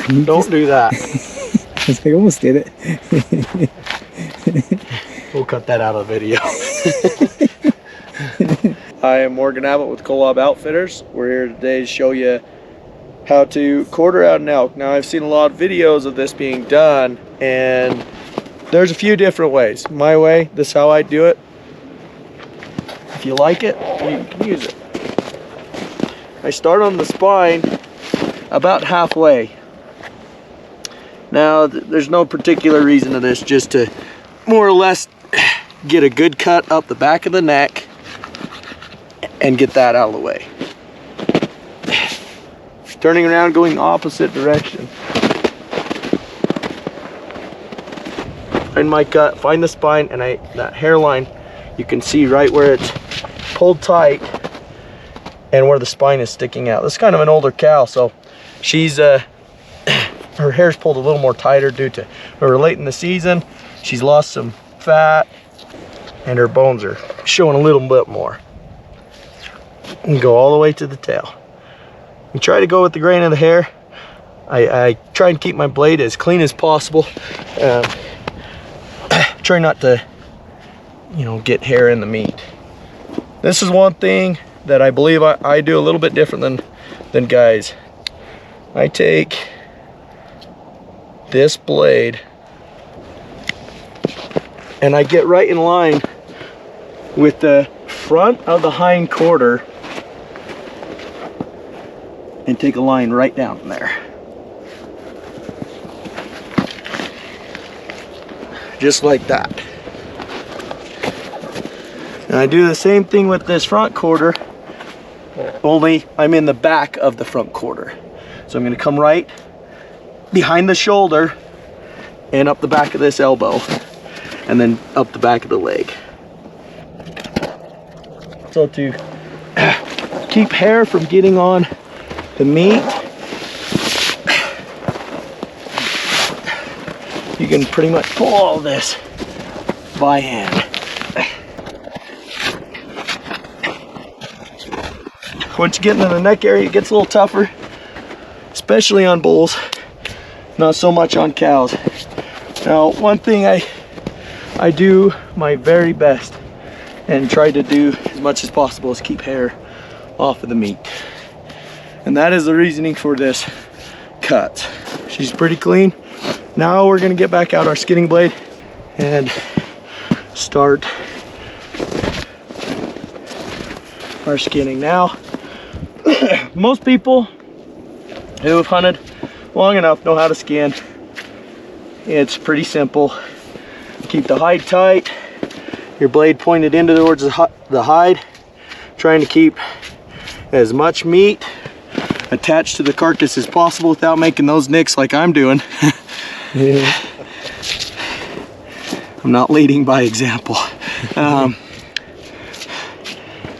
Don't do that. I almost did it. We'll cut that out of the video. I am Morgan Abbott with Kolob Outfitters. We're here today to show you how to quarter out an elk. Now, I've seen a lot of videos of this being done, and there's a few different ways. My way, this is how I do it. If you like it, you can use it. I start on the spine about halfway. Now, there's no particular reason to this, just to more or less get a good cut up the back of the neck and get that out of the way. Turning around, going the opposite direction. Find my cut, find the spine, and that hairline, you can see right where it's pulled tight and where the spine is sticking out. This is kind of an older cow, so she's her hair's pulled a little more tighter due to we're late in the season. She's lost some fat and her bones are showing a little bit more. And go all the way to the tail. You try to go with the grain of the hair. I try and keep my blade as clean as possible. Try not to, get hair in the meat. This is one thing that I believe I do a little bit different than guys. I take this blade and I get right in line with the front of the hind quarter and take a line right down there. Just like that. And I do the same thing with this front quarter, only I'm in the back of the front quarter. So I'm going to come right behind the shoulder and up the back of this elbow and then up the back of the leg. So to keep hair from getting on the meat, you can pretty much pull all this by hand. Once you get into the neck area, it gets a little tougher, especially on bulls, not so much on cows. Now, one thing I do my very best and try to do as much as possible is keep hair off of the meat. And that is the reasoning for this cut. She's pretty clean. Now we're gonna get back out our skinning blade and start our skinning. Now, most people who have hunted long enough know how to skin. It's pretty simple. Keep the hide tight, your blade pointed into towards the hide, trying to keep as much meat attached to the carcass as possible without making those nicks like I'm doing. Yeah. I'm not leading by example.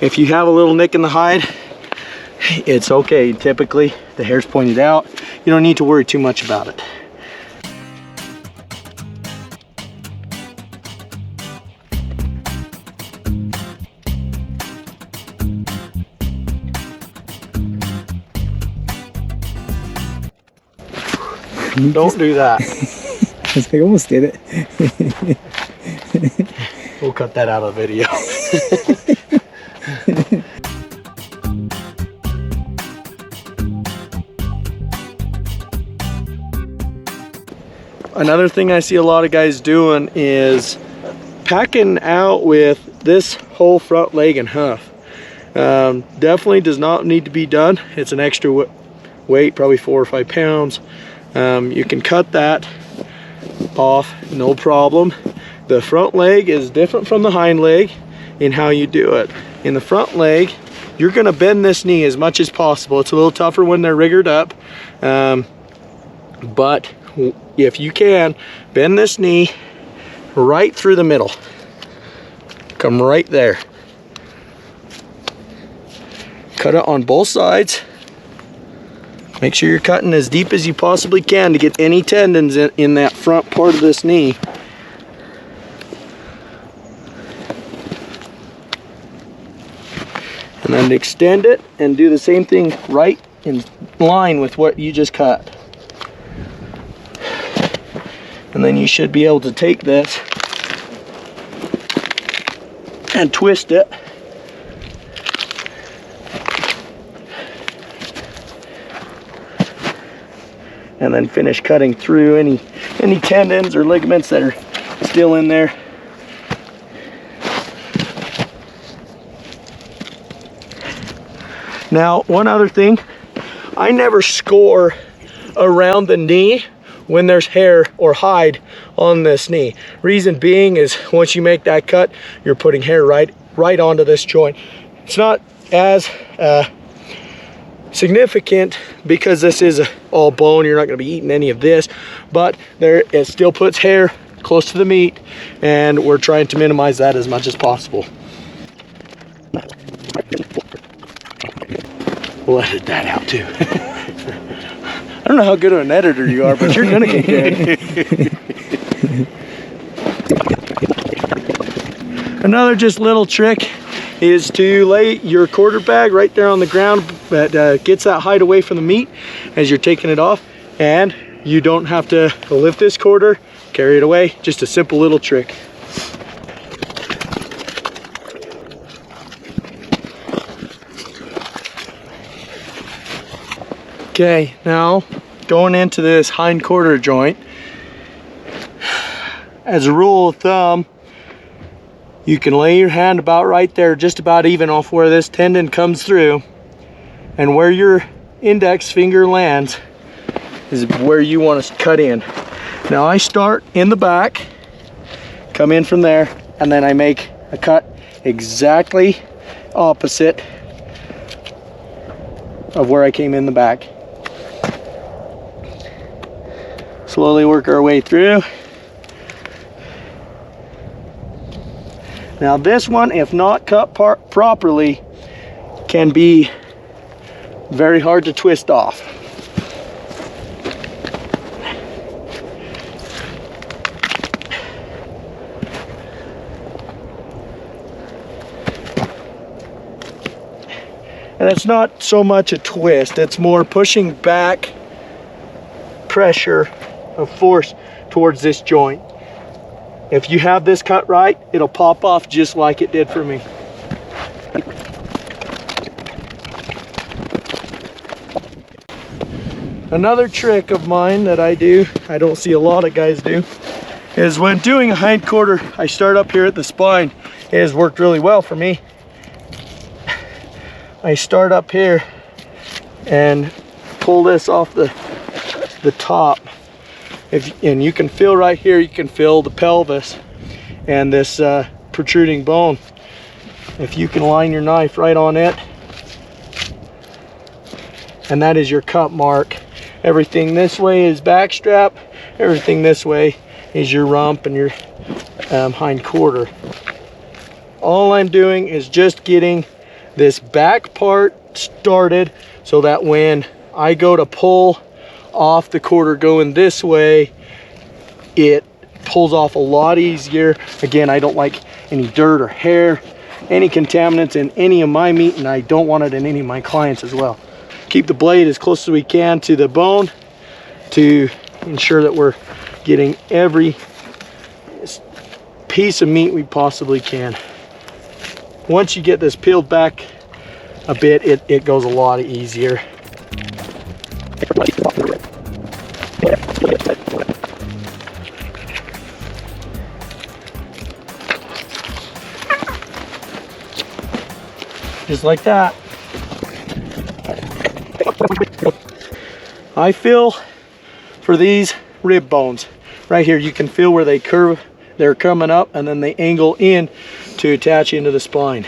If you have a little nick in the hide, it's okay. Typically, the hair's pointed out. You don't need to worry too much about it. Don't do that. I almost did it. We'll cut that out of the video. Another thing I see a lot of guys doing is packing out with this whole front leg and hoof. Definitely does not need to be done. It's an extra weight, probably 4 or 5 pounds. You can cut that off, no problem. The front leg is different from the hind leg in how you do it. In the front leg, you're gonna bend this knee as much as possible. It's a little tougher when they're riggered up, but if you can, bend this knee right through the middle. Come right there. Cut it on both sides. Make sure you're cutting as deep as you possibly can to get any tendons in that front part of this knee. And then extend it and do the same thing right in line with what you just cut. And then you should be able to take this and twist it. And then finish cutting through any tendons or ligaments that are still in there. Now, one other thing, I never score around the knee when there's hair or hide on this knee. Reason being is once you make that cut, you're putting hair right onto this joint. It's not as significant because this is all bone. You're not going to be eating any of this, but it still puts hair close to the meat, and we're trying to minimize that as much as possible. We'll edit that out too. I don't know how good of an editor you are, but you're gonna get good. Another just little trick is to lay your quarter bag right there on the ground that gets that hide away from the meat as you're taking it off, and you don't have to lift this quarter, carry it away. Just a simple little trick. Okay, now going into this hind quarter joint, as a rule of thumb, you can lay your hand about right there, just about even off where this tendon comes through, and where your index finger lands is where you want to cut in. Now I start in the back, come in from there, and then I make a cut exactly opposite of where I came in the back. Slowly work our way through. Now this one, if not cut properly, can be very hard to twist off. And it's not so much a twist, it's more pushing back pressure of force towards this joint. If you have this cut right, it'll pop off just like it did for me. Another trick of mine that I do, I don't see a lot of guys do, is when doing a hind quarter, I start up here at the spine. It has worked really well for me. I start up here and pull this off the top. And you can feel right here, you can feel the pelvis and this protruding bone. If you can line your knife right on it, and that is your cut mark. Everything this way is backstrap, everything this way is your rump and your hind quarter. All I'm doing is just getting this back part started so that when I go to pull off the quarter going this way, it pulls off a lot easier. Again, I don't like any dirt or hair, any contaminants in any of my meat, and I don't want it in any of my clients as well. Keep the blade as close as we can to the bone to ensure that we're getting every piece of meat we possibly can. Once you get this peeled back a bit, it goes a lot easier. Just like that. I feel for these rib bones right here. You can feel where they curve, they're coming up, and then they angle in to attach into the spine.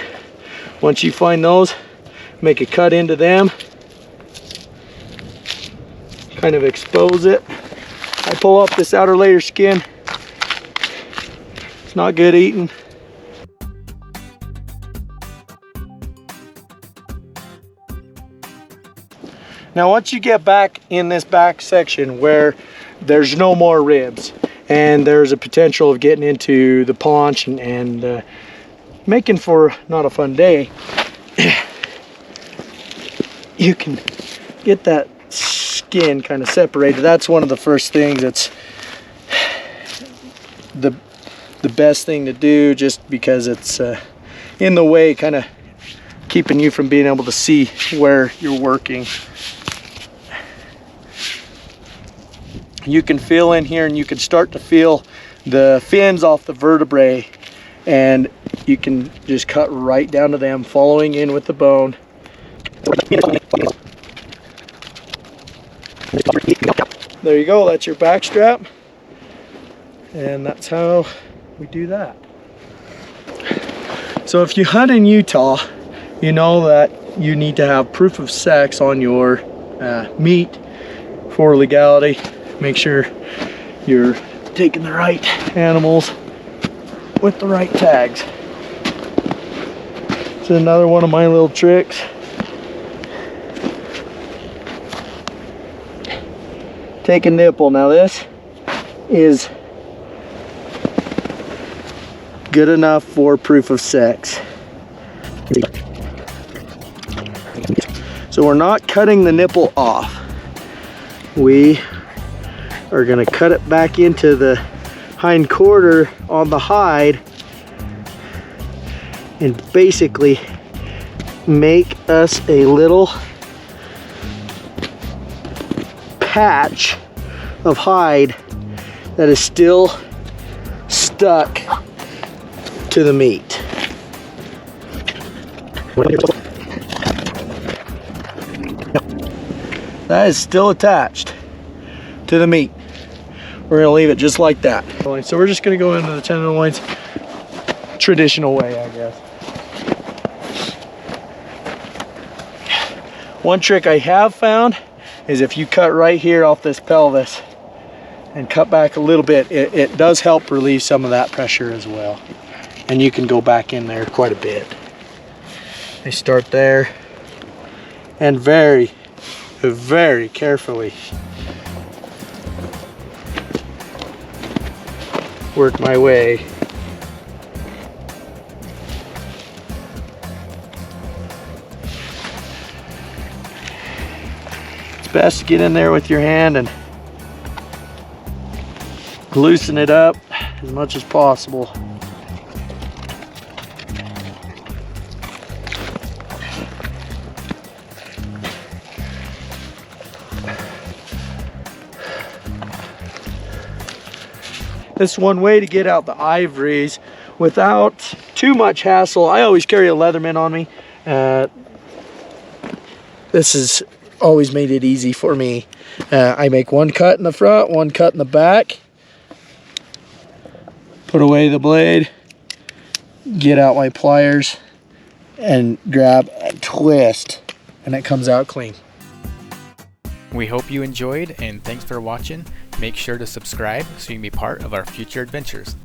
Once you find those, make a cut into them, kind of expose it. I pull up this outer layer skin. It's not good eating. Now once you get back in this back section where there's no more ribs and there's a potential of getting into the paunch and making for not a fun day, you can get that skin kind of separated. That's one of the first things that's the best thing to do, just because it's in the way, kind of keeping you from being able to see where you're working. You can feel in here, and you can start to feel the fins off the vertebrae, and you can just cut right down to them, following in with the bone. There you go, that's your back strap, and that's how we do that. So if you hunt in Utah, you know that you need to have proof of sex on your meat for legality. Make sure you're taking the right animals with the right tags. It's another one of my little tricks. Take a nipple. Now this is good enough for proof of sex. So we're not cutting the nipple off. We are going to cut it back into the hind quarter on the hide and basically make us a little patch of hide that is still stuck to the meat. That is still attached to the meat. We're gonna leave it just like that. So we're just gonna go into the tenderloins traditional way, I guess. One trick I have found is if you cut right here off this pelvis and cut back a little bit, it does help relieve some of that pressure as well. And you can go back in there quite a bit. I start there and very, very carefully work my way. It's best to get in there with your hand and loosen it up as much as possible. This is one way to get out the ivories without too much hassle. I always carry a Leatherman on me. This has always made it easy for me. I make one cut in the front, one cut in the back, put away the blade, get out my pliers, and grab and twist, and it comes out clean. We hope you enjoyed, and thanks for watching. Make sure to subscribe so you can be part of our future adventures.